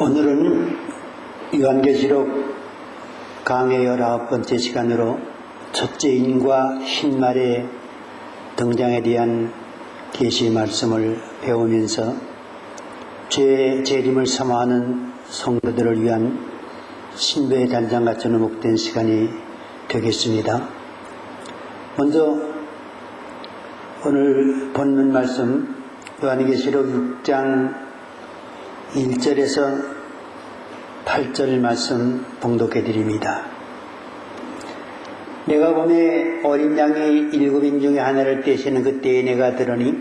오늘은 요한계시록 강의 19번째 시간으로 첫째 인과 흰말의 등장에 대한 계시 말씀을 배우면서 죄의 재림을 사모하는 성도들을 위한 신배의 단장같이 녹된 시간이 되겠습니다. 먼저 오늘 본문 말씀 요한계시록 6장 1절에서 8절 말씀 봉독해 드립니다. 내가 보매 어린 양이 7인 중에 하나를 떼시는 그때에 내가 들으니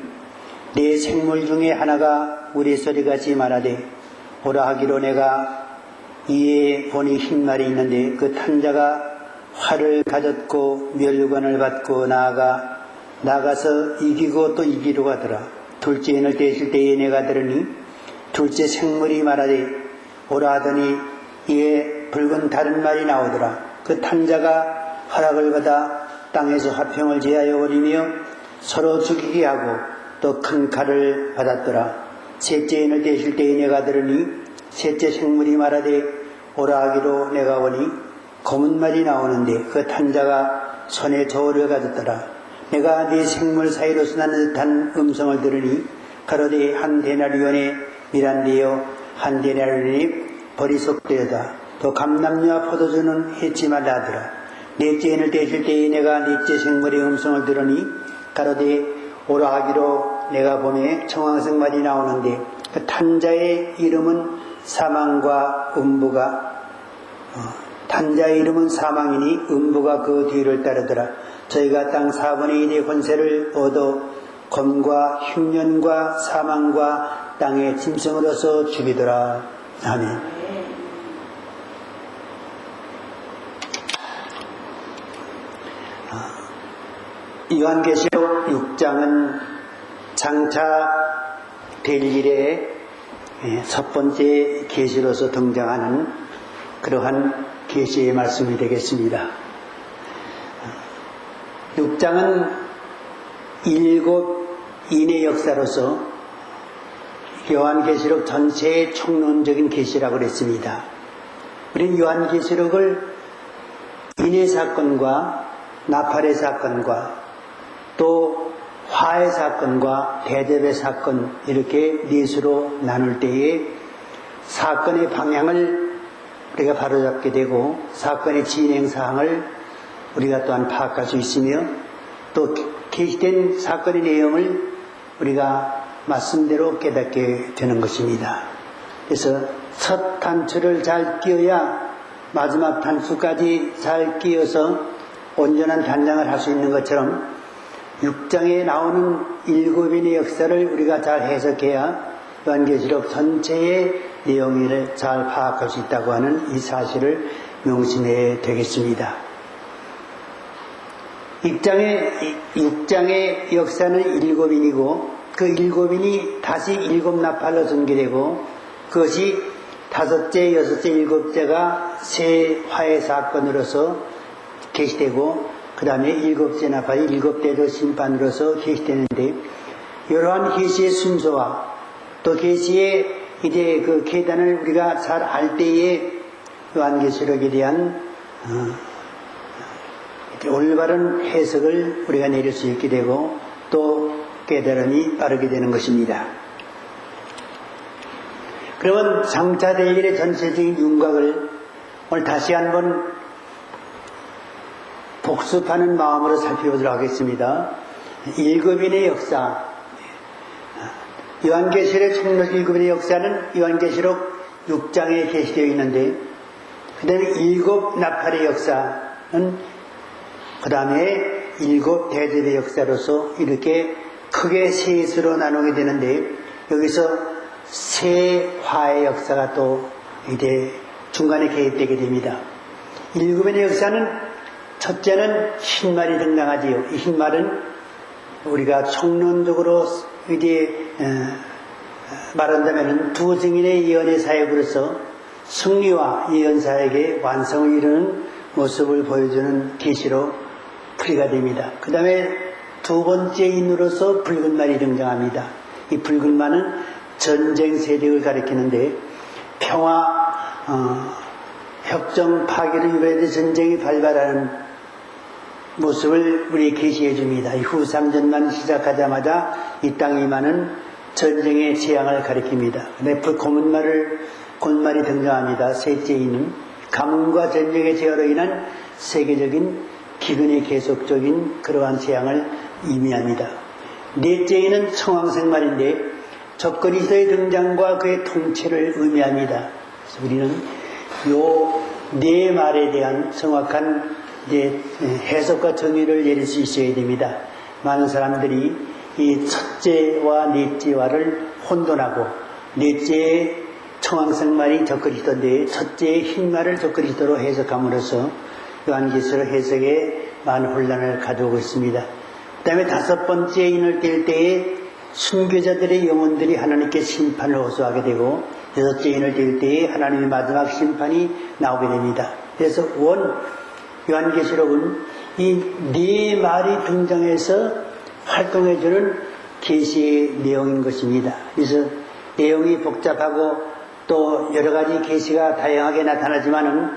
내 생물 중에 하나가 우레소리같이 말하되 오라 하기로 내가 이에 보니 흰말이 있는데 그 탄자가 활을 가졌고 멸관을 받고 나아가서 이기고 또 이기로 가더라. 둘째 인을 떼실 때에 내가 들으니 둘째 생물이 말하되 오라 하더니 이에 붉은 다른 말이 나오더라. 그 탄자가 허락을 받아 땅에서 화평을 제하여 버리며 서로 죽이게 하고 또 큰 칼을 받았더라. 셋째 인을 떼실 때에 내가 들으니 셋째 생물이 말하되 오라 하기로 내가 보니 검은 말이 나오는데 그 탄자가 손에 저울을 가졌더라. 내가 네 생물 사이로서 나는 듯한 음성을 들으니 가로되 한 데나리온에 미란되어 한 데나리온에 버리속되어다. 또 감람류와 포도주는 해치 말라 하더라. 넷째 인을 떼실 때에 내가 넷째 생물의 음성을 들으니 가로되 오라 하기로 내가 보매 청황색 말이 나오는데 그 탄자의 이름은 사망과 음부가 탄자의 이름은 사망이니 음부가 그 뒤를 따르더라. 저희가 땅 4분의 1의 권세를 얻어 검과 흉년과 사망과 땅의 짐승으로서 죽이더라. 아멘. 요한계시록 6장은 장차 될 일의 첫 번째 계시로서 등장하는 그러한 계시의 말씀이 되겠습니다. 6장은 7인의 역사로서 요한계시록 전체의 총론적인 계시라고 그랬습니다. 우리는 요한계시록을 인의 사건과 나팔의 사건과 또 화의 사건과 대접의 사건 이렇게 넷으로 나눌 때에 사건의 방향을 우리가 바로잡게 되고 사건의 진행사항을 우리가 또한 파악할 수 있으며 또 계시된 사건의 내용을 우리가 말씀대로 깨닫게 되는 것입니다. 그래서 첫 단추를 잘 끼워야 마지막 단추까지 잘 끼워서 온전한 단장을 할 수 있는 것처럼 6장에 나오는 7인의 역사를 우리가 잘 해석해야 요한계시록 전체의 내용을 잘 파악할 수 있다고 하는 이 사실을 명심해야 되겠습니다. 6장의 역사는 7인이고 그 7인이 다시 7나팔로 전개되고 그것이 다섯째, 여섯째, 일곱째가 새 화해 사건으로서 계시되고 그 다음에 일곱째 나팔이 일곱대도 심판으로서 계시되는데 이러한 계시의 순서와 또 계시의 이제 그 계단을 우리가 잘 알 때에 요한계시록에 대한 올바른 해석을 우리가 내릴 수 있게 되고 또 깨달음이 빠르게 되는 것입니다. 그러면 장차 될 일의 전체적인 윤곽을 오늘 다시 한번 복습하는 마음으로 살펴보도록 하겠습니다. 7인의 역사 요한계시록의 총론 7인의 역사는 요한계시록 6장에 게시되어 있는데 그 다음에 7나팔의 역사는 그 다음에 7대접의 역사로서 이렇게 크게 셋으로 나누게 되는데 여기서 세 화의 역사가 또 이제 중간에 개입되게 됩니다. 7인의 역사는 첫째는 흰말이 등장하지요. 이 흰말은 우리가 총론적으로 이제 말한다면 두 증인의 예언의 사역으로서 승리와 예언 사역의 완성을 이루는 모습을 보여주는 계시로 풀이가 됩니다. 그 다음에 두 번째 인으로서 붉은 말이 등장합니다. 이 붉은 말은 전쟁 세력을 가리키는데 평화 협정 파기를 유발해서 전쟁이 발발하는 모습을 우리에게 계시해 줍니다. 후삼전만 시작하자마자 이 땅에 임하는 전쟁의 재앙을 가리킵니다. 고문말이 등장합니다. 셋째에는 가뭄과 전쟁의 재해로 인한 세계적인 기근의 계속적인 그러한 재앙을 의미합니다. 넷째에는 청황생말인데 적그리스도의 등장과 그의 통치를 의미합니다. 그래서 우리는 요 네 말에 대한 정확한 해석과 정의를 내릴 수 있어야 됩니다. 많은 사람들이 이 첫째와 넷째와를 혼돈하고 넷째의 청황생말이 적그리스도인데 첫째의 흰말을 적그리스도로 해석함으로써 요한계시록 해석에 많은 혼란을 가져오고 있습니다. 그 다음에 다섯 번째 인을 뗄 때에 순교자들의 영혼들이 하나님께 심판을 호소하게 되고 여섯째 인을 뗄 때에 하나님의 마지막 심판이 나오게 됩니다. 그래서 요한계시록은 이 네 말이 등장해서 활동해주는 계시의 내용인 것입니다. 그래서 내용이 복잡하고 또 여러 가지 계시가 다양하게 나타나지만은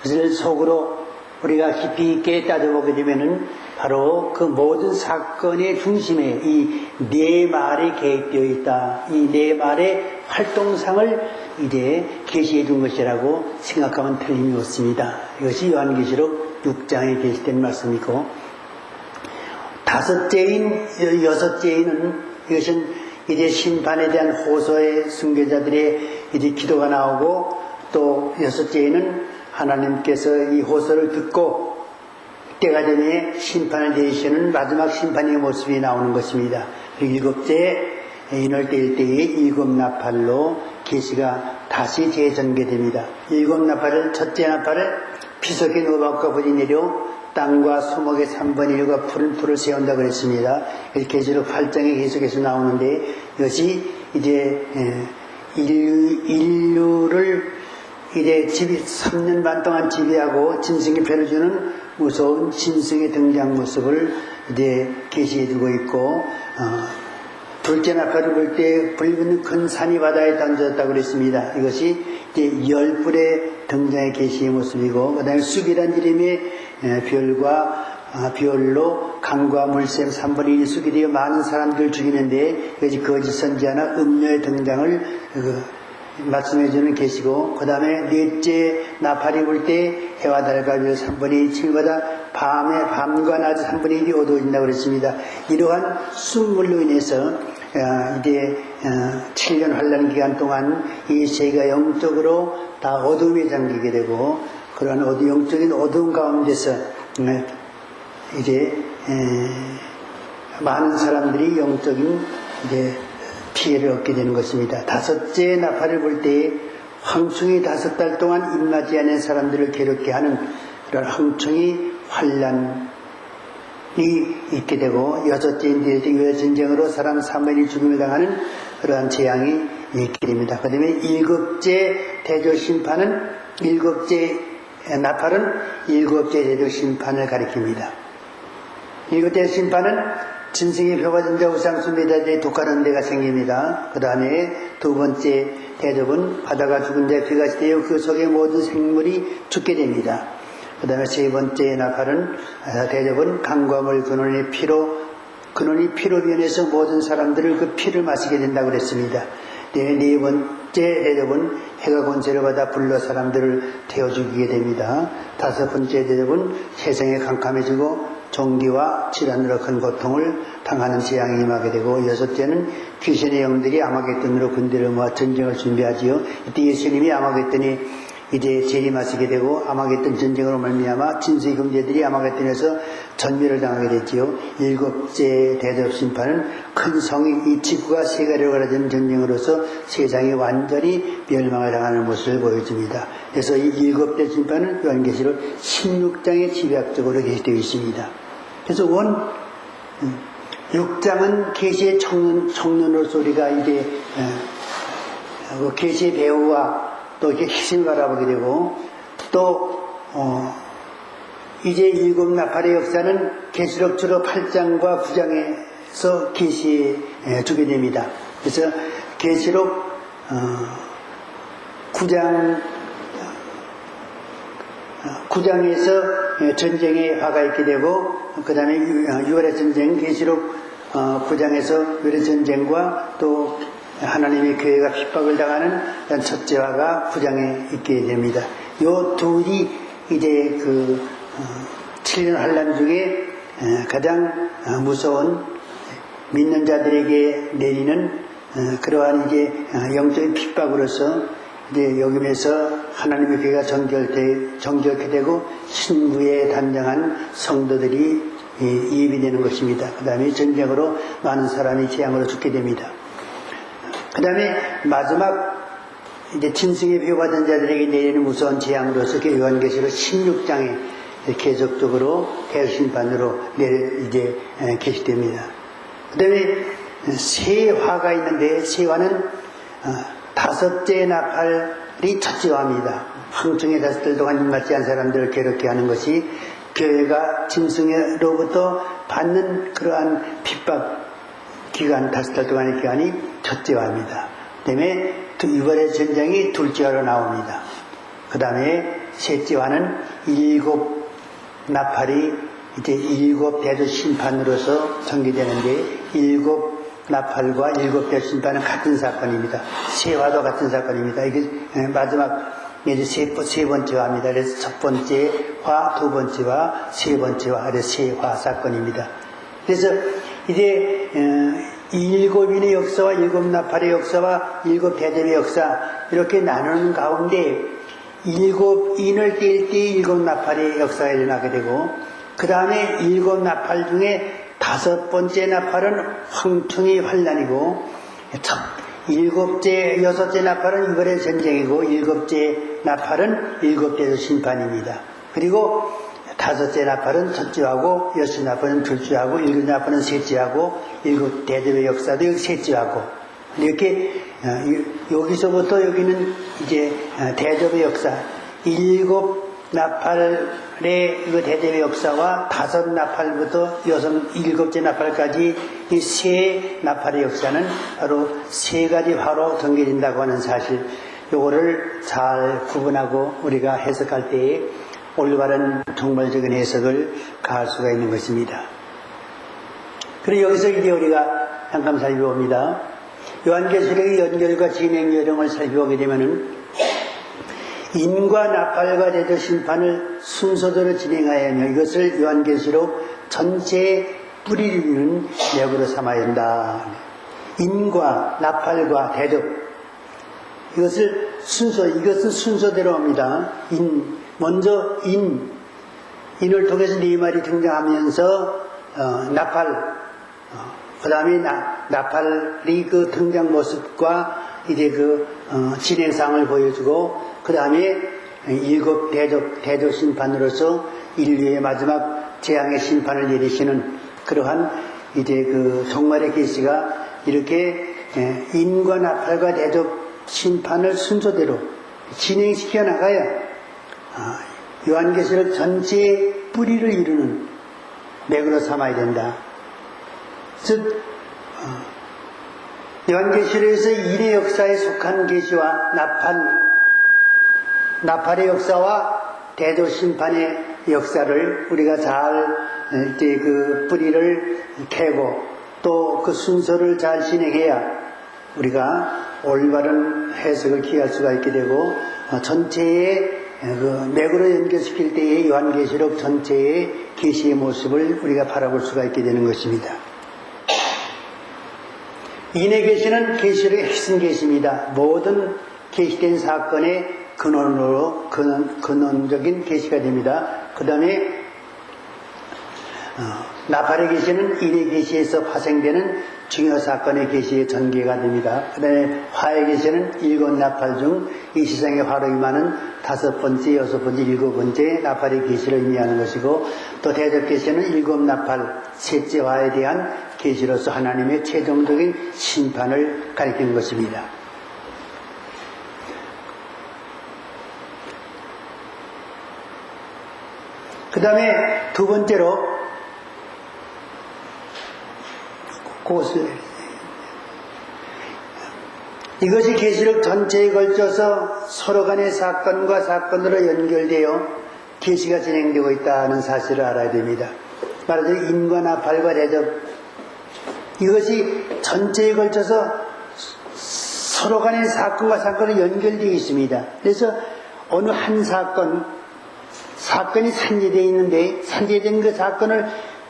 그것을 속으로 우리가 깊이 있게 따져보게 되면은 바로 그 모든 사건의 중심에 이 네 말이 개입되어 있다. 이 네 말의 활동상을 이제 계시해 준 것이라고 생각하면 틀림이 없습니다. 이것이 요한계시록 6장에 게시된 말씀이고, 여섯째인 이것은 이제 심판에 대한 호소의 순교자들의 이제 기도가 나오고, 또 여섯째에는 하나님께서 이 호소를 듣고 때가 되면 심판을 내리시는 마지막 심판의 모습이 나오는 것입니다. 그리고 일곱째 인을 뗄 때에 일곱 나팔로 계시가 다시 재전개됩니다. 일곱 나팔을, 첫째 나팔을 피석의 노박과 불이 내려 땅과 수목의 3분의 1과 푸른 풀을 세운다고 그랬습니다. 계시록 8장에 계속해서 나오는데 이것이 이제 인류를 이제 3년 반 동안 지배하고 짐승의 표를 주는 무서운 짐승의 등장 모습을 이제 계시해주고 있고, 둘째 나팔을 불 때 불붙는 큰 산이 바다에 던졌다고 그랬습니다. 이것이 이제 10불의 등장의 계시의 모습이고, 그 다음에 쑥이란 이름의 별로 강과 물샘 3분의 1이 쑥이 되어 많은 사람들을 죽이는데, 이것이 거짓 선지자나 음녀의 등장을 말씀해주는 계시고, 그 다음에 넷째 나팔이 불 때 해와 달과 별 3분의 1층보다 밤과 낮 3분의 1이 어두워진다고 그랬습니다. 이러한 쑥물로 인해서 이제 7년 환란 기간 동안 이 세계가 영적으로 다 어둠에 잠기게 되고, 그런 영적인 어두운 가운데서 이제 많은 사람들이 영적인 이제 피해를 얻게 되는 것입니다. 다섯째 나팔을 불 때에 황충이 5달 동안 입맞지 않은 사람들을 괴롭게 하는 그런 황충이 환란이 있게 되고, 여섯째인 때 전쟁으로 사람 3분의 1 죽음을 당하는 그러한 재앙이 있게 됩니다. 그 다음에 일곱째 대조 심판은, 일곱째 나팔은 일곱째 대조 심판을 가리킵니다. 일곱째 심판은 짐승의 표가 진자 우상수 메달에 독하는 데가 생깁니다. 그 다음에 두 번째 대접은 바다가 죽은 데 비가 되어 그 속의 모든 생물이 죽게 됩니다. 그 다음에 세 번째 나팔은 대접은 강과 물 근원이 피로 변해서 모든 사람들을 그 피를 마시게 된다고 그랬습니다. 네 번째 대접은 해가 권세를 받아 불러 사람들을 태워 죽이게 됩니다. 다섯 번째 대접은 세상에 캄캄해지고 종기와 질환으로 큰 고통을 당하는 재앙이 임하게 되고, 여섯째는 귀신의 영들이 아마겟돈으로 군대를 모아 전쟁을 준비하지요. 이때 예수님이 아마겟돈에 이제 재림하시게 되고, 아마겟돈 전쟁으로 말미암아 진수의 형제들이 아마겟돈에서 전멸을 당하게 됐지요. 일곱째 대접 심판은 큰 성이 이 지구가 세가리로 갈라지는 전쟁으로서 세상이 완전히 멸망을 당하는 모습을 보여줍니다. 그래서 이 일곱째 심판은 요한계시록 16장에 집약적으로 게시되어 있습니다. 그래서 6장은 계시의 청년으로서 우리가 이제 계시의 배우와 또 이렇게 핵심을 바라보게 되고, 또 이제 일곱 나팔의 역사는 계시록 주로 8장과 9장에서 계시해 주게 됩니다. 그래서 계시록 구장에서 전쟁의 화가 있게 되고, 그 다음에 유월의 전쟁, 계시록 9장에서 유월의 전쟁과 또 하나님의 교회가 핍박을 당하는 첫째 화가 9장에 있게 됩니다. 요 둘이 이제 그 7년 환란 중에 가장 무서운 믿는 자들에게 내리는 그러한 이제 영적인 핍박으로서 이제 여기면서 하나님의 교회가 정결케 되고 신부에 단장한 성도들이 예비되는 것입니다. 그 다음에 전쟁으로 많은 사람이 재앙으로 죽게 됩니다. 그 다음에 마지막 이제 짐승의 표받은 자들에게 내리는 무서운 재앙으로서 요한계시록 16장에 계속적으로 대심판으로 이제 게시됩니다. 그 다음에 세 화가 있는데, 세 화는 다섯째 나팔이 첫째 화입니다. 황충의 다섯들 동안 맞지 않은 사람들을 괴롭게 하는 것이 교회가 짐승으로부터 받는 그러한 핍박 기간, 5달 동안의 기간이 첫째 화입니다. 그 다음에 이번의 전쟁이 둘째 화로 나옵니다. 그 다음에 셋째 화는 7 나팔이 이제 7 대조 심판으로서 전개되는데, 7 나팔과 7 대조 심판은 같은 사건입니다. 세 화도 같은 사건입니다. 이게 마지막 이제 세 번째 화입니다. 그래서 첫 번째 화, 두 번째 화, 세 번째 화, 그래서 세 화 사건입니다. 그래서 이제 7인의 역사와 7 나팔의 역사와 7 대접의 역사 이렇게 나누는 가운데 7인을 뗄 때 7 나팔의 역사가 일어나게 되고, 그 다음에 7 나팔 중에 5번째 나팔은 황충의 환란이고, 6째 나팔은 이번의 전쟁이고, 7째 나팔은 7대조 심판입니다. 그리고 5째 나팔은 첫째하고, 6 나팔은 둘째하고, 7 나팔은 셋째하고, 7 대접의 역사도 셋째하고, 이렇게 여기서부터 여기는 이제 대접의 역사, 7 나팔의 그 대접의 역사와 5 나팔부터 7째 나팔까지 이 세 나팔의 역사는 바로 세 가지 화로 전개된다고 하는 사실, 요거를 잘 구분하고 우리가 해석할 때에 올바른 정말적인 해석을 가할 수가 있는 것입니다. 그리고 여기서 이제 우리가 잠깐 살펴봅니다. 요한계시록의 연결과 진행 요령을 살펴보게 되면은 인과 나팔과 대조 심판을 순서대로 진행하여야 하며, 이것을 요한계시록 전체의 뿌리를 맥으로 삼아야 한다. 인과 나팔과 대접, 이것은 순서대로 합니다. 먼저 인을 통해서 네 말이 등장하면서 나팔, 그 다음에 나팔이 그 등장 모습과 이제 그 진행상을 보여주고, 그 다음에 7 대조 심판으로서 인류의 마지막 재앙의 심판을 내리시는 그러한 이제 그 종말의 계시가 이렇게 인과 나팔과 대조 심판을 순서대로 진행시켜 나가야 요한계시록 전체의 뿌리를 이루는 맥으로 삼아야 된다. 즉 요한계시록에서 인의 역사에 속한 계시와 나팔의 역사와 대조 심판의 역사를 우리가 잘 이제 그 뿌리를 캐고 또 그 순서를 잘 진행해야 우리가 올바른 해석을 기할 수가 있게 되고, 전체의 그 맥으로 연결시킬 때의 요한계시록 전체의 계시의 모습을 우리가 바라볼 수가 있게 되는 것입니다. 인의 계시는 계시록의 핵심 계시입니다. 모든 계시된 사건의 근원적인 계시가 됩니다. 그 다음에 나팔의 계시는 인의 계시에서 파생되는 중요 사건의 계시의 전개가 됩니다. 그 다음에 화의 계시는 7 나팔 중 이 세상의 화로 임하는 5번째, 6번째, 7번째 나팔의 계시를 의미하는 것이고, 또 대접 계시는 7 나팔, 셋째 화에 대한 계시로서 하나님의 최종적인 심판을 가리키는 것입니다. 그 다음에 두 번째로 이것이 계시록 전체에 걸쳐서 서로 간의 사건과 사건으로 연결되어 계시가 진행되고 있다는 사실을 알아야 됩니다. 말하자면 인과 나팔과 대접, 이것이 전체에 걸쳐서 서로 간의 사건과 사건으로 연결되어 있습니다. 그래서 어느 한 사건이 산재되어 있는데 산재된 그 사건을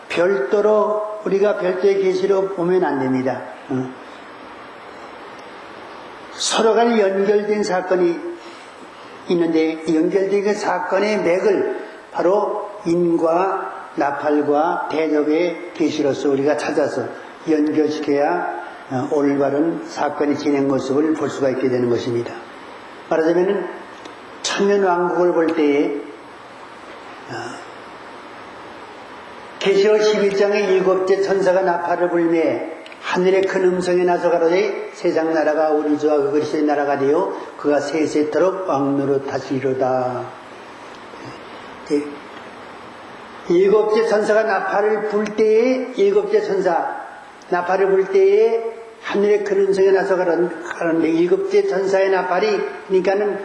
별도로 우리가 별도의 계시로 보면 안 됩니다. 서로 간에 연결된 사건이 있는데 연결된 그 사건의 맥을 바로 인과 나팔과 대접의 계시로서 우리가 찾아서 연결시켜야 올바른 사건의 진행 모습을 볼 수가 있게 되는 것입니다. 말하자면 천년왕국을 볼 때에 계시록 11장의 일곱째 천사가 나팔을 불매 하늘의 큰 음성이 나서 가로되 세상 나라가 우리 주와 그 그리스도의 나라가 되어 그가 세세토록 왕노릇 하시리로다. 일곱째 천사가 나팔을 불 때에 일곱째 천사 나팔을 불 때에 하늘의 큰 음성이 나서 가는데 일곱째 천사의 나팔이 그러니까는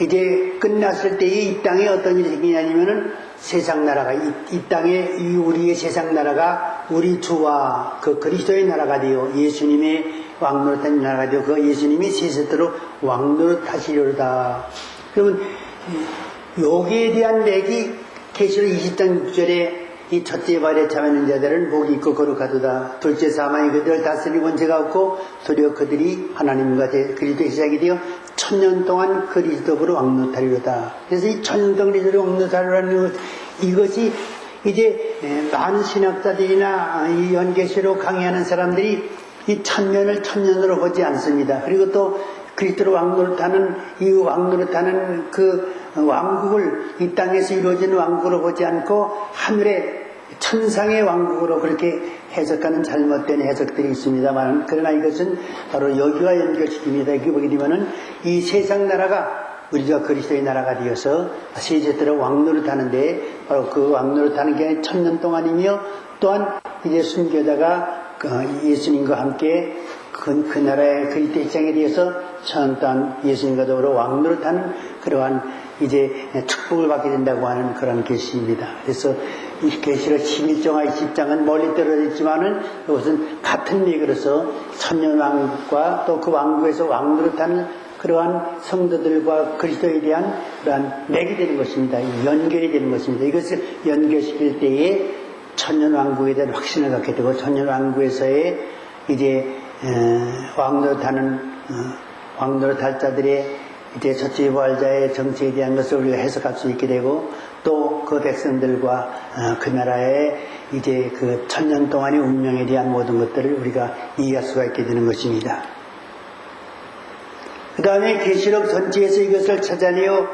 이제 끝났을 때에 이 땅에 어떤 일이 생기냐면은 세상 나라가 이 땅에 우리의 세상 나라가 우리 주와 그 그리스도의 나라가 되어 예수님의 왕노릇한 나라가 되어 그 예수님이 세세토록 왕노릇 하시리로다. 그러면 여기에 대한 맥이 계시록 20장 6절에 이 첫째 발에 참여하는 자들은 복이 있고 거룩하도다. 둘째 사망이 그들을 다스리고 원죄가 없고 도리어 그들이 하나님과 그리스도의 시작이 되어 천년 동안 그리스도로 왕노릇하리로다. 그래서 이 천년 동안 그리스도로 왕노릇하리라는 것, 이것이 이제 많은 신학자들이나 이 연계시로 강의하는 사람들이 이 천년을 천년으로 보지 않습니다. 그리고 또 그리스도로 왕노릇하는 이 왕노릇하는 그 왕국을 이 땅에서 이루어지는 왕국으로 보지 않고 하늘의 천상의 왕국으로 그렇게 해석하는 잘못된 해석들이 있습니다만, 그러나 이것은 바로 여기와 연결시킵니다. 여기 보게 되면은 이 세상 나라가 우리가 그리스도의 나라가 되어서 세세토록 왕노릇하는데 바로 그 왕노릇하는 게 천년 동안이며 또한 이제 순교자가 예수님과 함께 그 나라의 그리스도의 입장에 대해서 천년 동안 예수님과 더불어 왕노릇하는 그러한 이제 축복을 받게 된다고 하는 그런 계시입니다. 그래서 이 계시록 11장과 20장은 멀리 떨어져 있지만은 이것은 같은 맥으로서 천년왕국과 또 그 왕국에서 왕노릇하는 그러한 성도들과 그리스도에 대한 그러한 맥이 되는 것입니다. 연결이 되는 것입니다. 이것을 연결시킬 때에 천년왕국에 대한 확신을 갖게 되고 천년왕국에서의 이제 왕노릇할 자들의 이제 첫째 부활자의 정체에 대한 것을 우리가 해석할 수 있게 되고 또 그 백성들과 그 나라의 이제 그 천년 동안의 운명에 대한 모든 것들을 우리가 이해할 수가 있게 되는 것입니다. 그 다음에 계시록 전체에서 이것을 찾아내어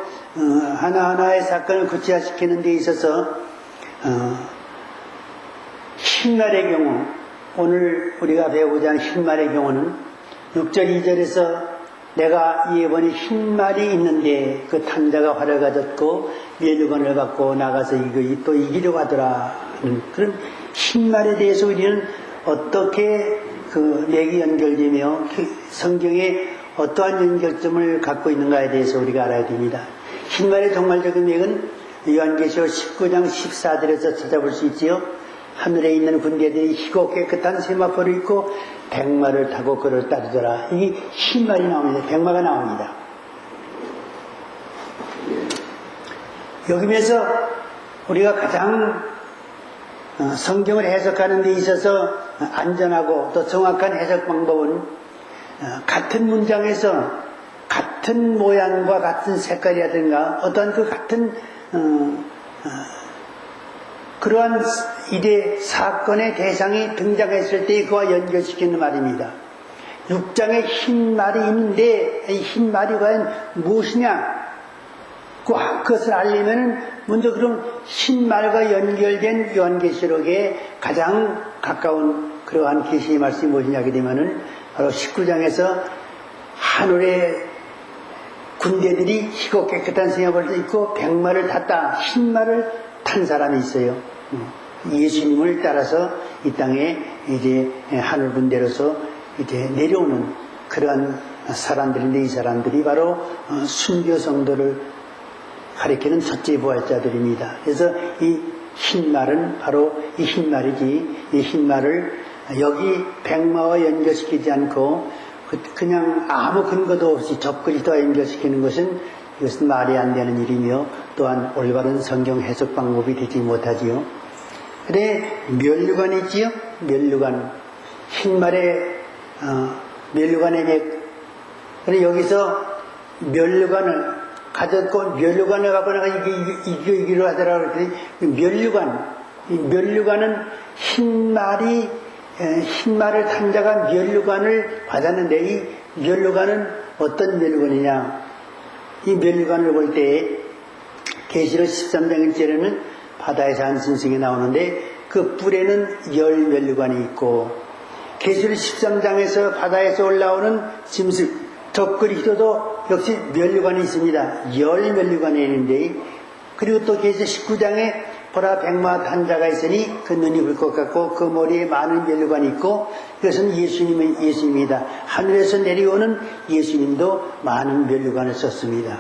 하나하나의 사건을 구체화시키는 데 있어서 흰말의 경우, 오늘 우리가 배우고자 하는 흰말의 경우는 6절 2절에서 내가 예번에 흰말이 있는데 그 탕자가 활을 가졌고 멸류관을 갖고 나가서 또 이기려고 하더라는 그런 흰말에 대해서 우리는 어떻게 그 맥이 연결되며 성경에 어떠한 연결점을 갖고 있는가에 대해서 우리가 알아야 됩니다. 흰말의 정말적인 맥은 요한계시록 19장 14절에서 찾아볼 수 있지요. 하늘에 있는 군대들이 희고 깨끗한 세마포를 입고 백마를 타고 그를 따르더라. 이게 흰말이 나옵니다. 백마가 나옵니다. 여기면서 우리가 가장 성경을 해석하는 데 있어서 안전하고 또 정확한 해석 방법은 같은 문장에서 같은 모양과 같은 색깔이라든가 어떤 그 같은 그러한 이제 사건의 대상이 등장했을 때 그와 연결시키는 말입니다. 6장에 흰 말이 있는데 이 흰 말이 과연 무엇이냐? 그것을 알려면 먼저 그럼 흰 말과 연결된 요한계시록에 가장 가까운 그러한 계시의 말씀이 무엇이냐 하게 되면은 바로 19장에서 하늘의 군대들이 희고 깨끗한 세마포를 입고 백마를 탔다. 흰 말을 탄 사람이 있어요. 예수님을 따라서 이 땅에 이제 하늘 군대로서 이제 내려오는 그러한 사람들인데 이 사람들이 바로 순교 성도를 가리키는 첫째 부활자들입니다. 그래서 이 흰말은 바로 이 흰말이지, 이 흰말을 여기 백마와 연결시키지 않고 그냥 아무 근거도 없이 적그리스도와 연결시키는 것은 이것은 말이 안 되는 일이며 또한 올바른 성경 해석 방법이 되지 못하지요. 그래 면류관이지요. 면류관, 흰말에 면류관의 맥. 그래 여기서 면류관을 가졌고 면류관을 갖고 나가 이기로 하더라고 그랬더니 면류관, 이 면류관은 흰말을 탄 자가 면류관을 받았는데 이 면류관은 어떤 면류관이냐? 이 면류관을 볼 때 계시록 13장 1절에는 바다에서 한 짐승이 나오는데 그 뿔에는 열 면류관이 있고 계시록 13장에서 바다에서 올라오는 짐승 적그리스도도 역시 면류관이 있습니다. 열 면류관이 있는데 그리고 또 계시록 19장에 보라 백마 탄 자가 있으니 그 눈이 불꽃 같고 그 머리에 많은 면류관이 있고 그것은 예수님입니다. 하늘에서 내려오는 예수님도 많은 면류관을 썼습니다.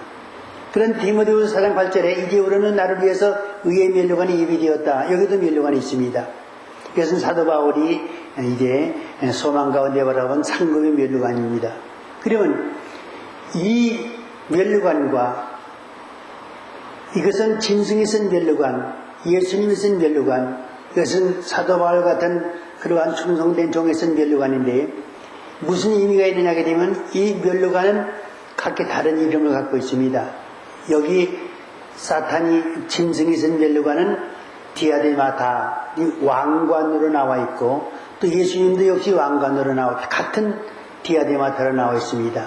그런 디모데후서 4장 8절에 이제부로는 나를 위해서 의의 면류관이 예비되었다. 여기도 면류관이 있습니다. 이것은 사도 바울이 이제 소망 가운데 바라본 상급의 면류관입니다. 그러면 이 면류관과 이것은 짐승이 쓴 면류관, 예수님이 쓴 면류관, 이것은 사도 바울 같은 그러한 충성된 종이 쓴 면류관인데 무슨 의미가 있느냐 하게 되면 이 면류관은 각기 다른 이름을 갖고 있습니다. 여기 사탄이 짐승이 쓴 면류관은 디아데마다, 왕관으로 나와 있고 또 예수님도 역시 왕관으로 나와 같은 디아데마타로 나와 있습니다.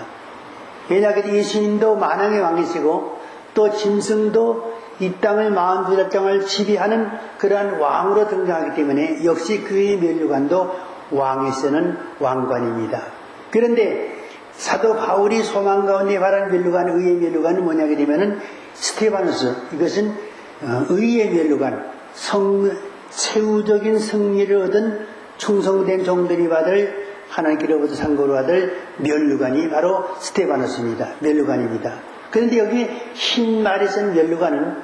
왜냐하면 예수님도 만왕의 왕이시고 또 짐승도 이 땅을 42장을 지배하는 그러한 왕으로 등장하기 때문에 역시 그의 면류관도 왕이 쓰는 왕관입니다. 그런데 사도 바울이 소망 가운데 바란 면류관, 의의 면류관은 뭐냐게 되면은 스테바노스, 이것은 의의 면류관, 세우적인 승리를 얻은 충성된 종들이 받을 하나님께로부터 상고로 받을 면류관이 바로 스테바노스입니다. 면류관입니다. 그런데 여기 흰말이 쓴 면류관은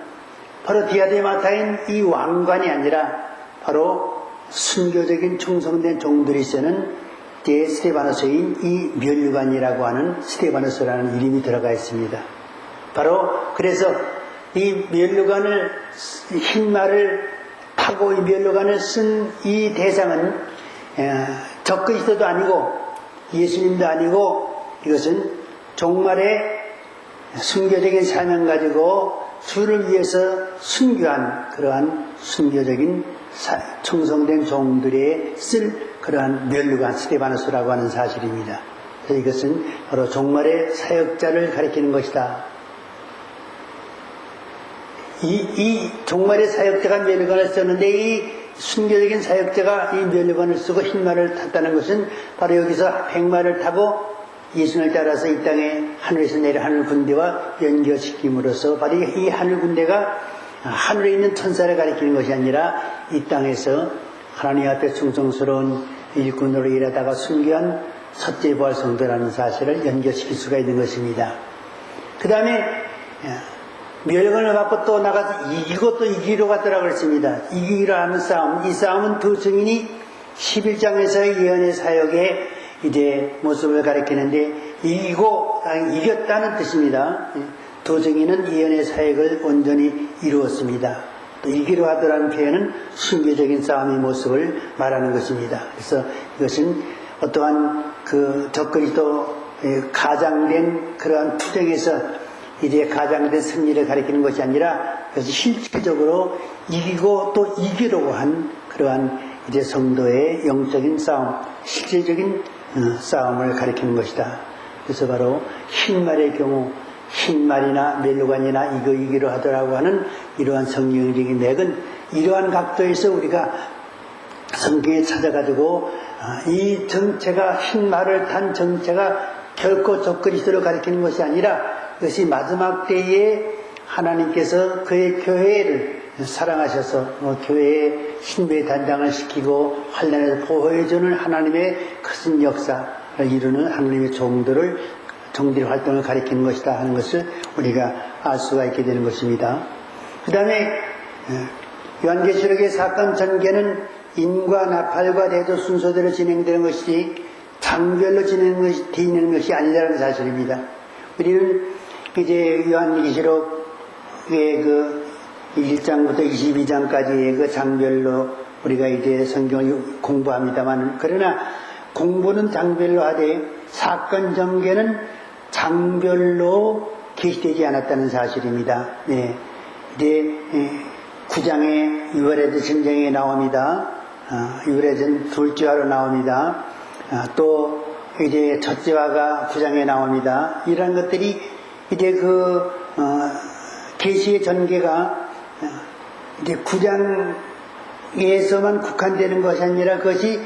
바로 디아데마타인 이 왕관이 아니라 바로 순교적인 충성된 종들이 쓰는 스테바노스인 이 면류관이라고 하는 스테바노스라는 이름이 들어가 있습니다. 바로 그래서 이 면류관을 흰말을 타고 이 면류관을 쓴 이 대상은 적그리스도도 아니고 예수님도 아니고 이것은 종말의 순교적인 사명 가지고 주를 위해서 순교한 그러한 순교적인 충성된 종들의 쓸 그러한 면류관 스테바노스라고 하는 사실입니다. 그래서 이것은 바로 종말의 사역자를 가리키는 것이다. 이 종말의 사역자가 면류관을 썼는데 이 순교적인 사역자가 이 면류관을 쓰고 흰말을 탔다는 것은 바로 여기서 백마를 타고 예수님을 따라서 이 땅에 하늘에서 내려 하늘 군대와 연결시킴으로써 바로 이 하늘 군대가 하늘에 있는 천사를 가리키는 것이 아니라 이 땅에서 하나님 앞에 충성스러운 일꾼으로 일하다가 순교한 첫째 부활 성도라는 사실을 연결시킬 수가 있는 것입니다. 그 다음에 면류관을 받고 또 나가서 이기고 또 이기로 갔더라고 그랬습니다. 이기로 하는 싸움, 이 싸움은 두 증인이 11장에서의 예언의 사역의 이제 모습을 가리키는데 이겼다는 뜻입니다. 두 증인은 예언의 사역을 온전히 이루었습니다. 또 이기로 하더라는 표현은 순교적인 싸움의 모습을 말하는 것입니다. 그래서 이것은 어떠한 그 적그리스도의 가장된 그러한 투쟁에서 이제 가장된 승리를 가리키는 것이 아니라 그래서 실질적으로 이기고 또 이기려고 한 그러한 이제 성도의 영적인 싸움, 실질적인 싸움을 가리키는 것이다. 그래서 바로 흰말의 경우 흰말이나 면류관이나 이기로 하더라고 하는 이러한 성경적인 맥은 이러한 각도에서 우리가 성경에 찾아가지고 이 정체가 흰말을 탄 정체가 결코 적그리스도를 가리키는 것이 아니라 그것이 마지막 때에 하나님께서 그의 교회를 사랑하셔서 교회의 신부의 단장을 시키고 환난에서 보호해주는 하나님의 큰 역사, 이루는 하나님의 종들의 활동을 가리키는 것이다 하는 것을 우리가 알 수가 있게 되는 것입니다. 그 다음에 요한계시록의 사건 전개는 인과 나팔과 대조 순서대로 진행되는 것이지 장별로 진행되는 것이 아니라는 사실입니다. 우리는 이제 요한계시록의 그 1장부터 22장까지의 그 장별로 우리가 이제 성경을 공부합니다만, 그러나 공부는 장별로 하되 사건 전개는 장별로 계시되지 않았다는 사실입니다. 네. 이제 9장에 유월레드 전쟁에 나옵니다. 유월레드 둘째 화로 나옵니다. 또 이제 첫째 화가 9장에 나옵니다. 이런 것들이 이제 그 계시의 전개가 이제 9장에서만 국한되는 것이 아니라 그것이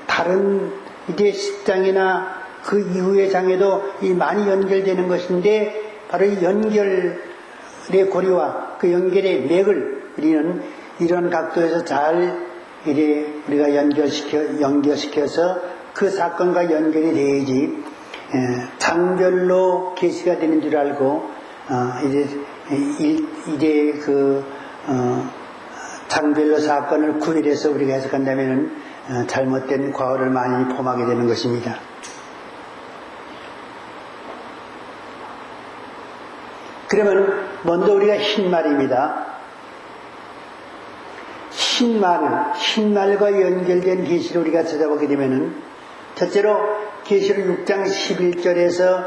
다른 이제 10장이나 그 이후의 장에도 많이 연결되는 것인데, 바로 이 연결의 고리와 그 연결의 맥을 우리는 이런 각도에서 잘 이제 우리가 연결시켜서 그 사건과 연결이 돼야지 장별로 계시가 되는 줄 알고 이제 그 장별로 사건을 구별해서 우리가 해석한다면은 잘못된 과오를 많이 범하게 되는 것입니다. 그러면 먼저 우리가 흰말입니다. 흰말과 연결된 계시를 우리가 찾아보게 되면은, 첫째로 계시록 6장 11절에서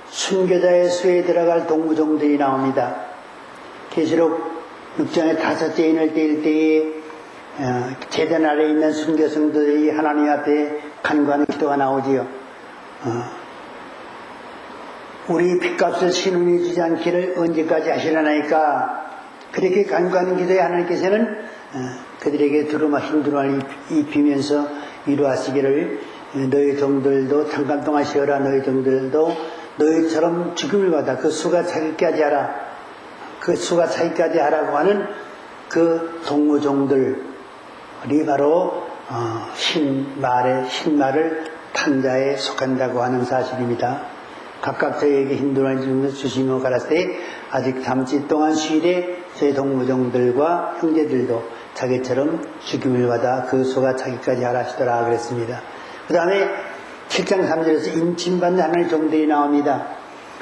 순교자의 수에 들어갈 동무종들이 나옵니다. 계시록 6장의 다섯째 인을 떼일 때에 제단 아래에 있는 순교성들이 하나님 앞에 간구하는 기도가 나오지요. 우리 핏값을 신운이 주지 않기를 언제까지 하시려나이까. 그렇게 간구하는 기도에 하나님께서는 그들에게 흰 두루마리를 입히면서 위로하시기를, 너희 종들도 잠깐 동안 쉬어라. 너희 종들도 너희처럼 죽음을 받아 그 수가 차기까지 하라. 그 수가 차기까지 하라고 하는 그 동무종들이 바로 흰말을 탄 자에 속한다고 하는 사실입니다. 각각 저희에게 흰 두루마리를 주시며 가라사대 아직 잠시 동안 쉬되 저희 동무종들과 형제들도 자기처럼 죽임을 받아 그 수가 차기까지 하라 하시더라 그랬습니다. 그 다음에 7장 3절에서 임침받는 하나님의 종들이 나옵니다.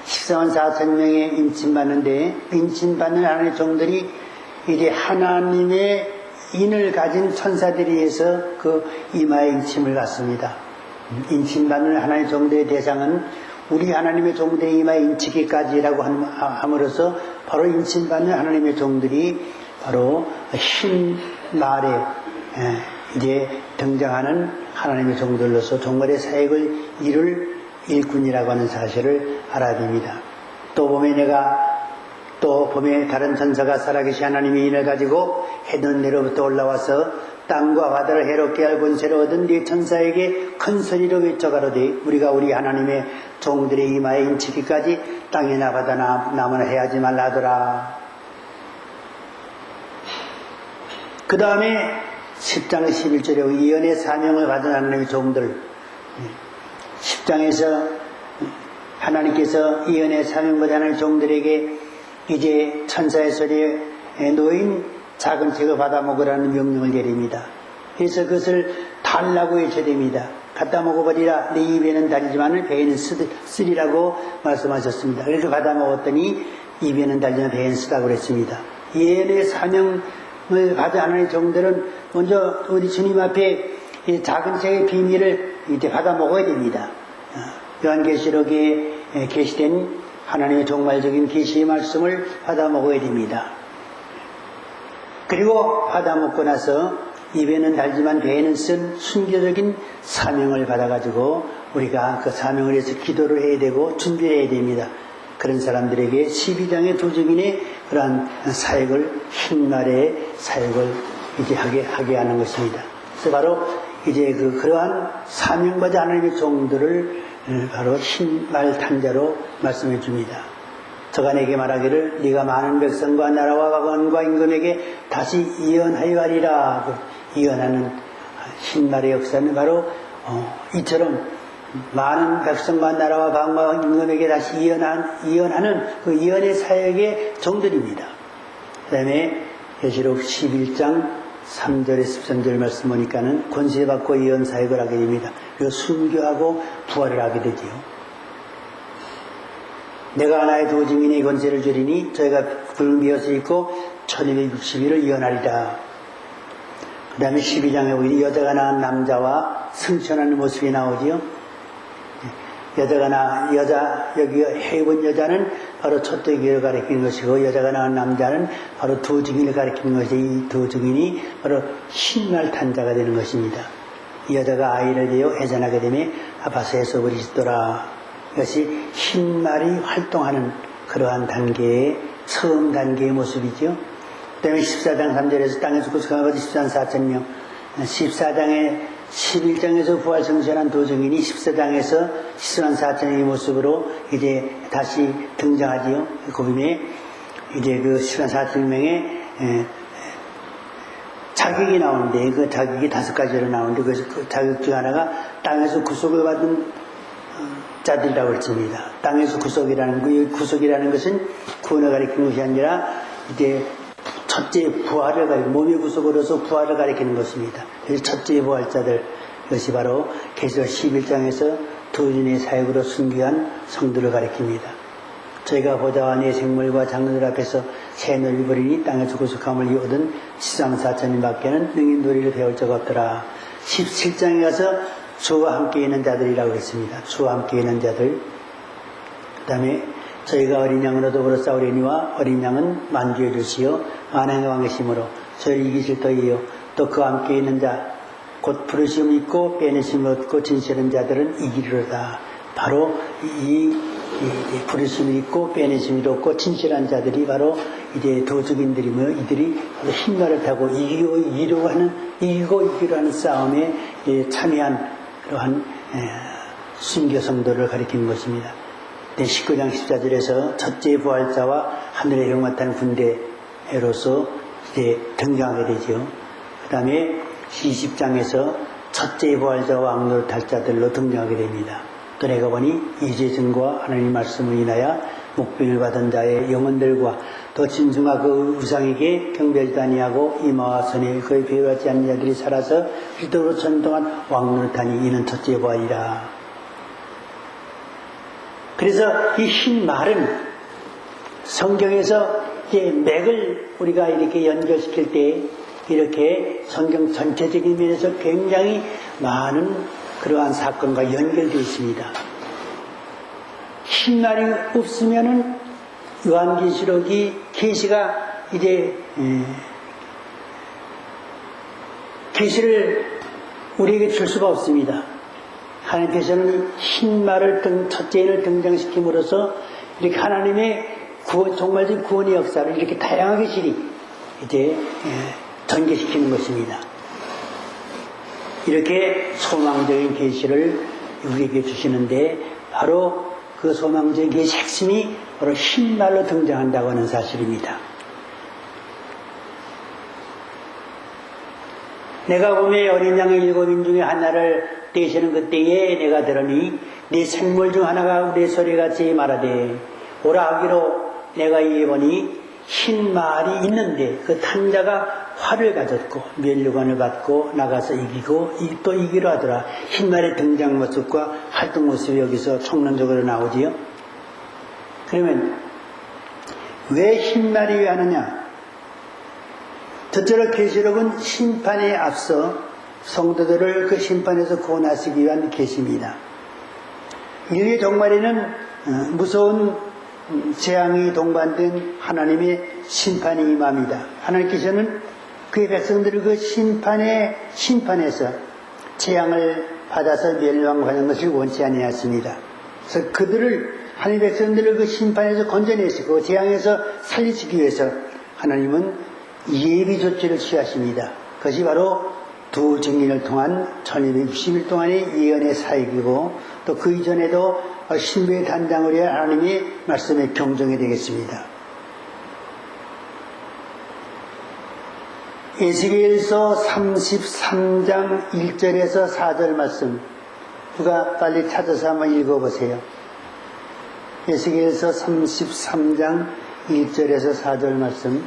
14만 4천 명의 임침받는데, 임침받는 하나님의 종들이 이제 하나님의 인을 가진 천사들이 해서 그 이마에 임침을 갖습니다. 임침받는 하나님의 종들의 대상은 우리 하나님의 종들의 이마에 임치기까지라고 함으로써 바로 임침받는 하나님의 종들이 바로 흰 말에 이제 등장하는 하나님의 종들로서 종말의 사역을 이룰 일꾼이라고 하는 사실을 알아야 됩니다. 또 봄에 다른 천사가 살아계신 하나님의 인을 가지고 해변내로부터 올라와서 땅과 바다를 해롭게 할 권세를 얻은 네 천사에게 큰 소리로 외쳐가로되 우리가 우리 하나님의 종들의 이마에 인치기까지 땅이나 바다나 나무나 해하지 말라 하더라. 그 다음에 10장 11절에 예언의 사명을 받은 하나님의 종들, 10장에서 하나님께서 예언의 사명 받은 하나님의 종들에게 이제 천사의 소리에 놓인 작은 책을 받아 먹으라는 명령을 내립니다. 그래서 그것을 달라고 외쳐야 됩니다. 갖다 먹어버리라. 내 입에는 달리지만 배에는 쓰리라고 말씀하셨습니다. 그래서 받아 먹었더니 입에는 달리지만 배에는 쓰다고 그랬습니다. 예언의 사명을 받은 하나님의 종들은 먼저 우리 주님 앞에 이 작은 책의 비밀을 이제 받아 먹어야 됩니다. 요한계시록에 계시된 하나님의 종말적인 계시의 말씀을 받아 먹어야 됩니다. 그리고 받아 먹고 나서 입에는 달지만 배에는 쓴 순교적인 사명을 받아가지고 우리가 그 사명을 위해서 기도를 해야 되고 준비를 해야 됩니다. 그런 사람들에게 12장의 두 증인의 그러한 사역을, 흰말의 사역을 이제 하게 하는 것입니다. 그래서 바로 이제 그러한 사명받은 하나님의 종들을 바로 흰말 탄자로 말씀해 줍니다. 저가 내게 말하기를 네가 많은 백성과 나라와 왕과 임금에게 다시 예언하여 하리라. 예언하는 흰말의 역사는 바로 이처럼 많은 백성과 나라와 방과 임금에게 다시 이언하는 그 이언의 사역의 종들입니다. 그 다음에 계시록 11장 3절에 13절 말씀 보니까는 권세받고 이언 사역을 하게 됩니다. 그리고 순교하고 부활을 하게 되지요. 내가 하나의 두 증인의 권세를 주리니 저희가 붉은 비옷을 입고 1260일을 이언하리라. 그 다음에 12장에 보니 여자가 낳은 남자와 승천하는 모습이 나오지요. 여기 해본 여자는 바로 첫째기를 가리키는 것이고, 여자가 낳은 남자는 바로 두 증인을 가리키는 것이, 이 두 증인이 바로 흰말 탄 자가 되는 것입니다. 이 여자가 아이를 되어 해산하게 되면 아파서 해서버리시더라. 이것이 흰말이 활동하는 그러한 단계의, 처음 단계의 모습이죠. 그 다음에 14장 3절에서 땅에서 구속한 것이 14만 4천 명, 14장에 11장에서 부활 성천한 두 증인이 14장에서 14만 4천의 모습으로 이제 다시 등장하지요. 그음에 이제 그 14만 4천 명의 자격이 나오는데, 그 자격이 5가지로 나오는데, 그 자격 중 하나가 땅에서 구속을 받은 자들이라고 했습니다. 땅에서 구속이라는 것은 구원을 가리키는 것이 아니라 이제 첫째 부활을 가리키는, 몸의 구속으로서 부활을 가리키는 것입니다. 그래서 첫째 부활자들, 이것이 바로 계시록 11장에서 두 진의 사역으로 순교한 성들을 가리킵니다. 저희가 보다와 내 생물과 장로들 앞에서 새 놀이 버리니 땅에서 구속함을 얻은 14만 4천인 밖에는 능히 놀이를 배울 적 없더라. 17장에 가서 주와 함께 있는 자들이라고 했습니다. 주와 함께 있는 자들. 그 다음에 저희가 어린 양으로 더불어 싸우려니와 어린 양은 만주해 주시어 만왕의 왕이심으로 저희를 이기실 터이요. 또 그와 함께 있는 자, 곧 부르심을 입고 빼내심을 얻고 진실한 자들은 이기리로다. 바로 이 부르심을 입고 빼내심을 얻고 진실한 자들이 바로 이제 도적인들이며, 이들이 흰말을 타고 이기기로 하는 싸움에 참여한 그러한 순교 성도를 가리키는 것입니다. 19장 14절에서 첫째 부활자와 하늘의 형같은 군대로서 이제 등장하게 되죠. 그 다음에 20장에서 첫째 부활자와 왕노릇 할 자들로 등장하게 됩니다. 또 내가 보니 이제승과 하나님 말씀을 인하여 목병을 받은 자의 영혼들과 또 진중과 그 우상에게 경배하지도 아니하고 이마와 손에 거의 배우하지 않는 자들이 살아서 그리스도로 전동한 왕노릇하니 이는 첫째 부활이라. 그래서 이 흰 말은 성경에서 이제 맥을 우리가 이렇게 연결시킬 때 이렇게 성경 전체적인 면에서 굉장히 많은 그러한 사건과 연결되어 있습니다. 흰 말이 없으면은 요한계시록이 계시가 이제 계시를 우리에게 줄 수가 없습니다. 하나님께서는 흰 말을 첫째인을 등장시킴으로써 이렇게 하나님의 정말적인 구원의 역사를 이렇게 다양하게 이제 전개시키는 것입니다. 이렇게 소망적인 계시를 우리에게 주시는데, 바로 그 소망적인 계시 핵심이 바로 흰 말로 등장한다고 하는 사실입니다. 내가 보매 어린 양의 7인 중에 하나를 떼시는 그때에 내가 들으니 네 생물 중 하나가 우리의 소리같이 말하되 오라 하기로 내가 이에 보니 흰 말이 있는데 그 탄자가 활을 가졌고 면류관을 받고 나가서 이기고 또 이기로 하더라. 흰 말의 등장 모습과 활동 모습이 여기서 총론적으로 나오지요. 그러면 왜 흰 말이 왜 하느냐? 첫째로 계시록은 심판에 앞서 성도들을 그 심판에서 구원하시기 위한 계시입니다. 인류의 종말에는 무서운 재앙이 동반된 하나님의 심판이 임합니다. 하나님께서는 그의 백성들을 그 심판에서 재앙을 받아서 멸망하는 것을 원치 아니하였습니다. 그래서 하나님의 백성들을 그 심판에서 건져내시고 재앙에서 살리시기 위해서 하나님은 예비 조치를 취하십니다. 그것이 바로 두 증인을 통한 1260일 동안의 예언의 사역이고, 또 그 이전에도 신부의 단장을 위해 하나님의 말씀의 경종이 되겠습니다. 에스겔서 33장 1절에서 4절 말씀, 누가 빨리 찾아서 한번 읽어보세요. 에스겔서 33장 1절에서 4절 말씀.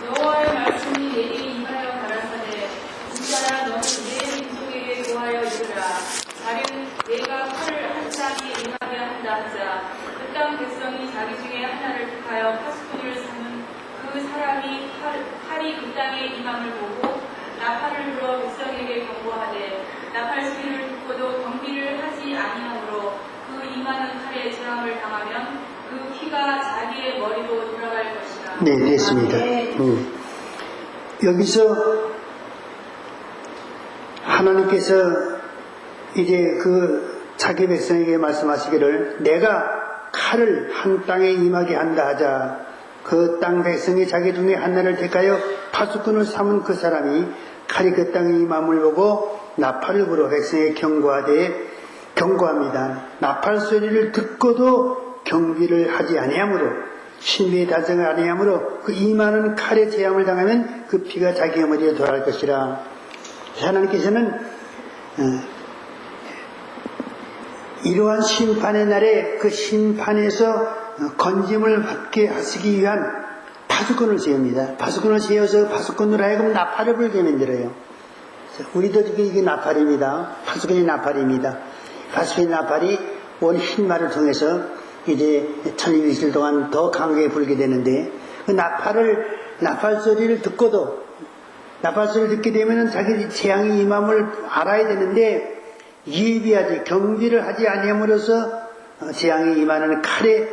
여호와의 말씀이 내게 임하여 가라사대 진짜라 너는 내 민족에게 고하여 이르라 다른 내가 칼을 한 땅에 임하게 한다 하자 그 땅 백성이 자기 중에 하나를 택하여 파수꾼을 삼은 그 사람이 칼이 그 땅에 임함을 보고 나팔을 불어 백성에게 경고하되 나팔 소리를 듣고도 경비를 하지 아니하므로 그 임하는 칼에 저항을 당하면 그 피가 자기의 머리로 돌아갈 것이다. 네, 됐습니다. 여기서 하나님께서 이제 그 자기 백성에게 말씀하시기를 내가 칼을 한 땅에 임하게 한다 하자 그 땅 백성이 자기 중에 하나를 택하여 파수꾼을 삼은 그 사람이 칼이 그 땅에 임함을 보고 나팔을 불어 백성에게 경고합니다. 나팔 소리를 듣고도 경비를 하지 아니하므로 신비의 달성을 아니하므로 그 임하는 칼에 재앙을 당하면 그 피가 자기의 머리에 돌아갈 것이라. 하나님께서는 이러한 심판의 날에 그 심판에서 건짐을 받게 하시기 위한 파수꾼을 세웁니다. 파수꾼을 세워서 파수꾼으로 하여금 나팔을 불게 만들어요. 우리도 이게 나팔입니다. 파수꾼이 나팔입니다. 파수꾼의 나팔이 온 흰말을 통해서 이제 1200일 동안 더 강하게 불게 되는데 그 나팔 소리를 듣고도 나팔 소리를 듣게 되면 자기 재앙이 임함을 알아야 되는데 예비하지 경비를 하지 아니함으로써 재앙이 임하는 칼에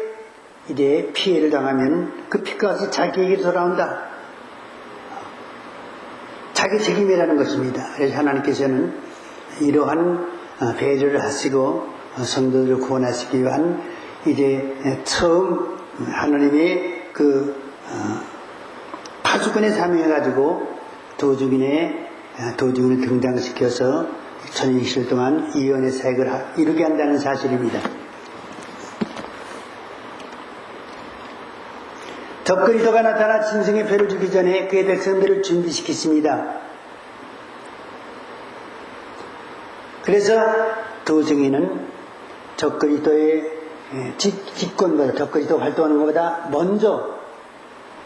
이제 피해를 당하면 그 피값이 자기에게 돌아온다. 자기 책임이라는 것입니다. 그래서 하나님께서는 이러한 배려를 하시고 성도들을 구원하시기 위한 이제 처음 하나님의 그 파수꾼의 사명해가지고 도중인을 등장시켜서 1200일 동안 이언의 사역을 이루게 한다는 사실입니다. 적그리스도가 나타나 짐승의 표를 주기 전에 그의 백성들을 준비시켰습니다. 그래서 도중인은 적그리스도의 집권보다 적그리스도 활동하는 것보다 먼저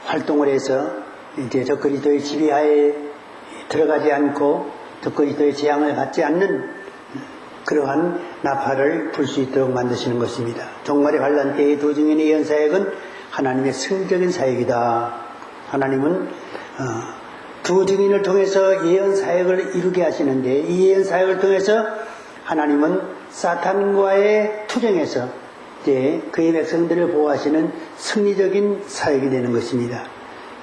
활동을 해서 이제 적그리스도의 지배하에 들어가지 않고 적그리스도의 재앙을 받지 않는 그러한 나팔을 불 수 있도록 만드시는 것입니다. 종말의 환란 때의 도중인의 예언 사역은 하나님의 승리적인 사역이다. 하나님은 도중인을 통해서 예언 사역을 이루게 하시는데 이 예언 사역을 통해서 하나님은 사탄과의 투쟁에서 이제 그의 백성들을 보호하시는 승리적인 사역이 되는 것입니다.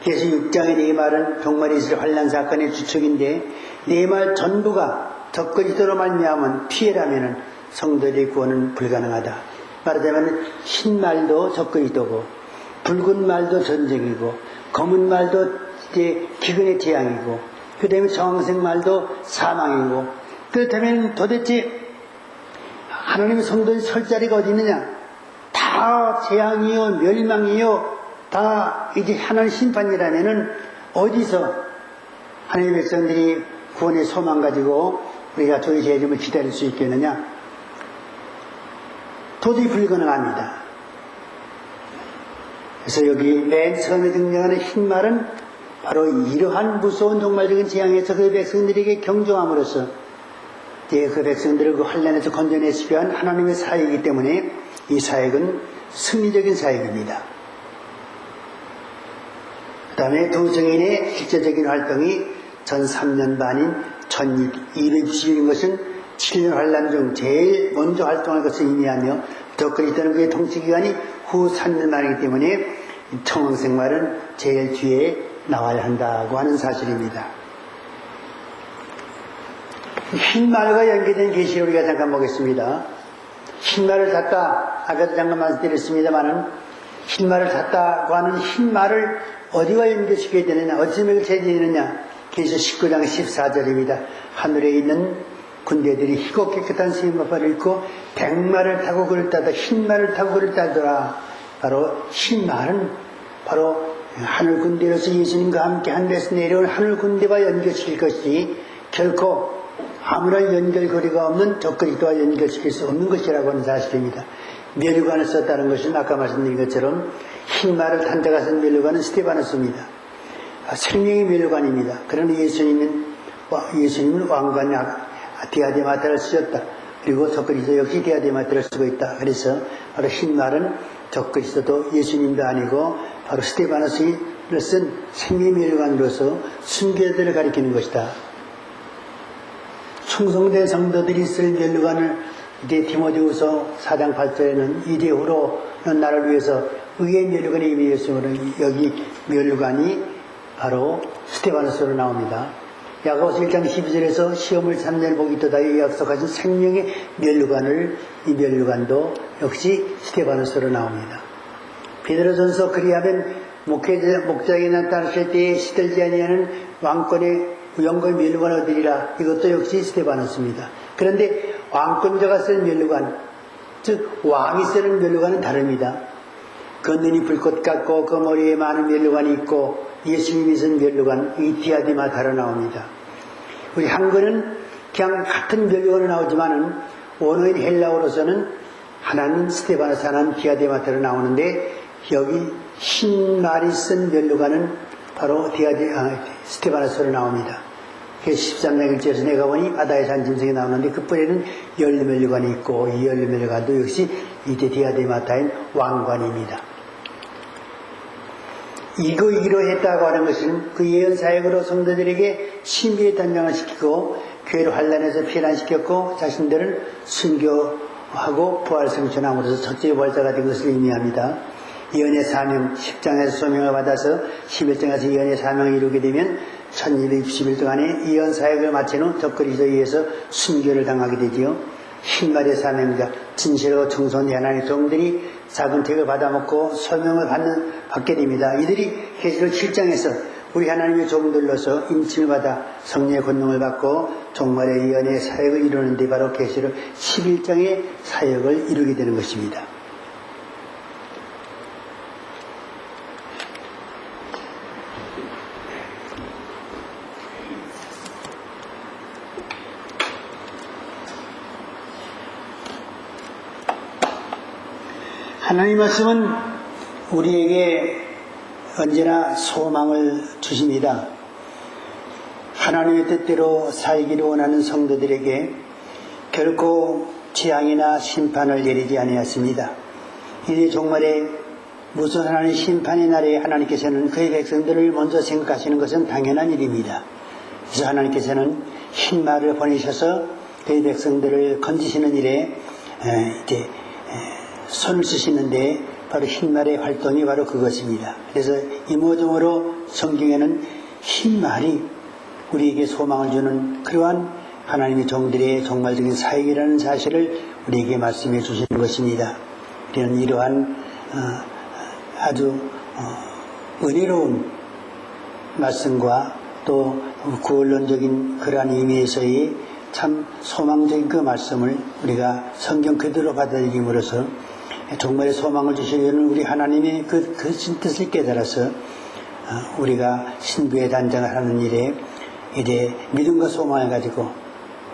그래서 6장의 네 말은 종말에 있을 환란 사건의 주축인데 네 말 전부가 적그리스도로 말미암은 피해라면은 성도들의 구원은 불가능하다. 말하자면 흰 말도 적그리스도고 붉은 말도 전쟁이고 검은 말도 이제 기근의 재앙이고 그 다음에 정황색 말도 사망이고 그렇다면 도대체 하나님의 성도의 설 자리가 어디 있느냐? 다 재앙이요 멸망이요 다 이제 하나님 심판이라면은 어디서 하나님의 백성들이 구원의 소망 가지고 우리가 주의 재림을 기다릴 수 있겠느냐? 도저히 불가능합니다. 그래서 여기 맨 처음에 등장하는 흰 말은 바로 이러한 무서운 종말적인 재앙에서 그 백성들에게 경종함으로써 그 백성들을 그 환란에서 건져내시기 위한 하나님의 사역이기 때문에 이 사역은 승리적인 사역입니다. 그 다음에 도정인의 실제적인 활동이 전 3년 반인 1260일인 것은 7년 환란 중 제일 먼저 활동할 것을 의미하며 적그리스도는 그의 통치기간이 후 3년 만이기 때문에 청황생활은 제일 뒤에 나와야 한다고 하는 사실입니다. 흰말과 연계된 계시를 우리가 잠깐 보겠습니다. 흰말을 샀다, 아까도 잠깐 말씀드렸습니다만은 흰말을 샀다고 하는 흰말을 어디와 연결시켜야 되느냐, 어찌 맥을 쳐야 되느냐. 계시 19장 14절입니다. 하늘에 있는 군대들이 희고 깨끗한 세마파를 입고 백마를 타고 그를 따다 흰말을 타고 그를 따더라. 바로 흰말은 바로 하늘 군대로서 예수님과 함께 하늘에서 내려온 하늘 군대와 연결시킬 것이지 결코 아무런 연결고리가 없는 적그리스도와 연결시킬 수 없는 것이라고 하는 사실입니다. 면류관을 썼다는 것은 아까 말씀드린 것처럼 흰말을 탄 자가 쓴 면류관은 스테바노스입니다. 생명의 면류관입니다. 그러나 예수님은 왕관이 디아데마타를 쓰셨다. 그리고 적그리스도 역시 디아데마타를 쓰고 있다. 그래서 바로 흰말은 적그리스도도 예수님도 아니고 바로 스테바노스를 쓴 생명의 면류관으로서 순교자들을 가리키는 것이다. 충성된 성도들이 쓸 면류관을 이제 디모데후서 4장 8절에는 이대후로는 나를 위해서 의의 면류관이 임했으므로 여기 면류관이 바로 스테바노스로 나옵니다. 야고보서 1장 12절에서 시험을 3년 보기 또다이 약속하신 생명의 면류관을 이 면류관도 역시 스테바노스로 나옵니다. 베드로전서 그리하면 목자에게 나타나실 때에 시들지 아니하는 왕권의 영광의 면류관을 얻으리라. 이것도 역시 스테바노스입니다. 그런데 왕권자가 쓰는 면류관, 즉 왕이 쓰는 면류관은 다릅니다. 그 눈이 불꽃 같고 그 머리에 많은 면류관이 있고 예수님이 쓴 면류관, 이 디아데마타로 나옵니다. 우리 한글은 그냥 같은 면류관으로 나오지만은 원어인 헬라어로서는 하나는 스테바노스, 하나는 디아데마타로 나오는데 여기 흰말이 쓴 면류관은 바로 스테바노스로 나옵니다. 13장 1절에서 내가 보니 바다의 산 짐승이 나오는데 그 뿔에는 열매면류관이 있고 이 열매면류관도 역시 이제 디아데마타인 왕관입니다. 이거 했다고 하는 것은 그 예언 사역으로 성도들에게 신비의 단장을 시키고 교회를 환란에서 피난시켰고 자신들은 순교하고 부활 성천함으로써 첫째 부활자가 된 것을 의미합니다. 예언의 사명, 10장에서 소명을 받아서 11장에서 예언의 사명을 이루게 되면 1260일 동안에 예언 사역을 마친 후 적그리스도에 의해서 순교를 당하게 되지요. 흰말의 사명자, 진실하고 청소한 하나님의 종들이 작은 책을 받아먹고 소명을 받게 됩니다. 이들이 계시록 7장에서 우리 하나님의 종들로서 인침을 받아 성령의 권능을 받고 종말의 예언의 사역을 이루는데 바로 계시록 11장의 사역을 이루게 되는 것입니다. 하나님 말씀은 우리에게 언제나 소망을 주십니다. 하나님의 뜻대로 살기를 원하는 성도들에게 결코 재앙이나 심판을 내리지 아니하였습니다. 이제 종말에 무슨 하나님 심판의 날에 하나님께서는 그의 백성들을 먼저 생각하시는 것은 당연한 일입니다. 그래서 하나님께서는 흰말을 보내셔서 그의 백성들을 건지시는 일에 이제 손을 쓰시는데 바로 흰말의 활동이 바로 그것입니다. 그래서 이모저모로 성경에는 흰말이 우리에게 소망을 주는 그러한 하나님의 종들의 종말적인 사역이라는 사실을 우리에게 말씀해 주시는 것입니다. 우리는 이러한 아주 은혜로운 말씀과 또 구원론적인 그러한 의미에서의 참 소망적인 그 말씀을 우리가 성경 그대로 받아들임으로써 정말의 소망을 주시려는 우리 하나님의 그 뜻을 깨달아서 우리가 신부의 단장을 하는 일에 이제 믿음과 소망을 가지고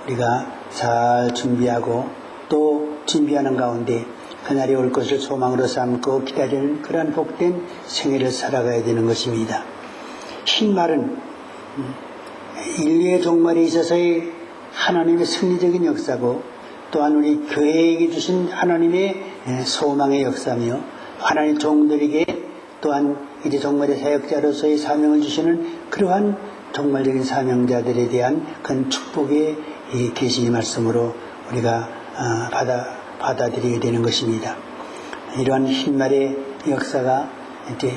우리가 잘 준비하고 또 준비하는 가운데 그날이 올 것을 소망으로 삼고 기다리는 그러한 복된 생애를 살아가야 되는 것입니다. 흰말은 인류의 종말에 있어서의 하나님의 승리적인 역사고 또한 우리 교회에게 주신 하나님의 소망의 역사며 하나님 종들에게 또한 이제 종말의 사역자로서의 사명을 주시는 그러한 종말적인 사명자들에 대한 큰 축복의 계시 말씀으로 우리가 받아들이게 되는 것입니다. 이러한 흰말의 역사가 이제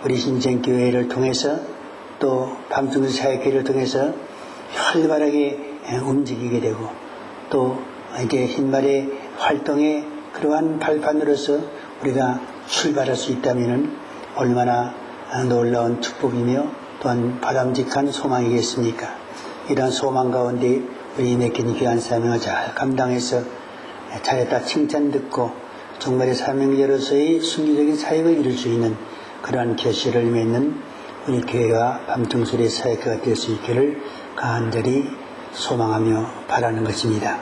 우리 신생교회를 통해서 또 밤중수 사역회를 통해서 활발하게 움직이게 되고 또 이제 흰말의 활동의 그러한 발판으로서 우리가 출발할 수 있다면 얼마나 놀라운 축복이며 또한 바람직한 소망이겠습니까? 이러한 소망 가운데 우리 맡긴 귀한 사명을 잘 감당해서 잘했다 칭찬 듣고 정말의 사명자로서의 순기적인 사역을 이룰 수 있는 그러한 결실을 맺는 우리 교회와 밤중소리 사역회가 될 수 있기를 간절히 소망하며 바라는 것입니다.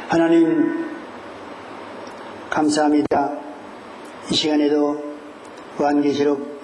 하나님 감사합니다. 이 시간에도 요한계시록